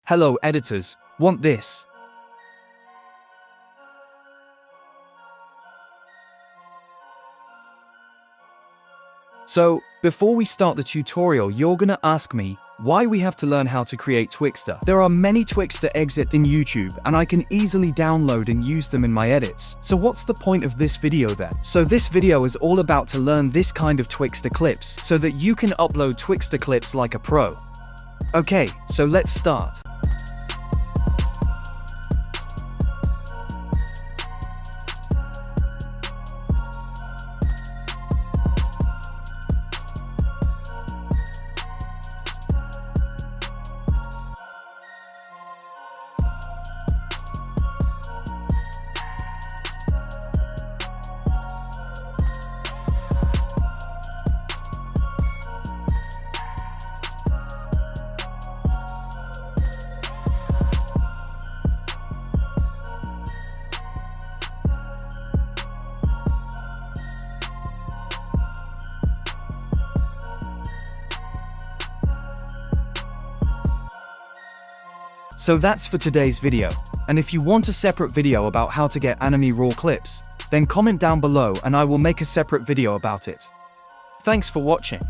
Hello editors, want this? So, before we start the tutorial, you're gonna ask me why we have to learn how to create twixtor. There are many twixtor exits in YouTube, and I can easily download and use them in my edits. So what's the point of this video then? So this video is all about to learn this kind of twixtor clips, so that you can upload twixtor clips like a pro. Okay, so let's start. So that's for today's video, and if you want a separate video about how to get anime raw clips, then comment down below and I will make a separate video about it. Thanks for watching.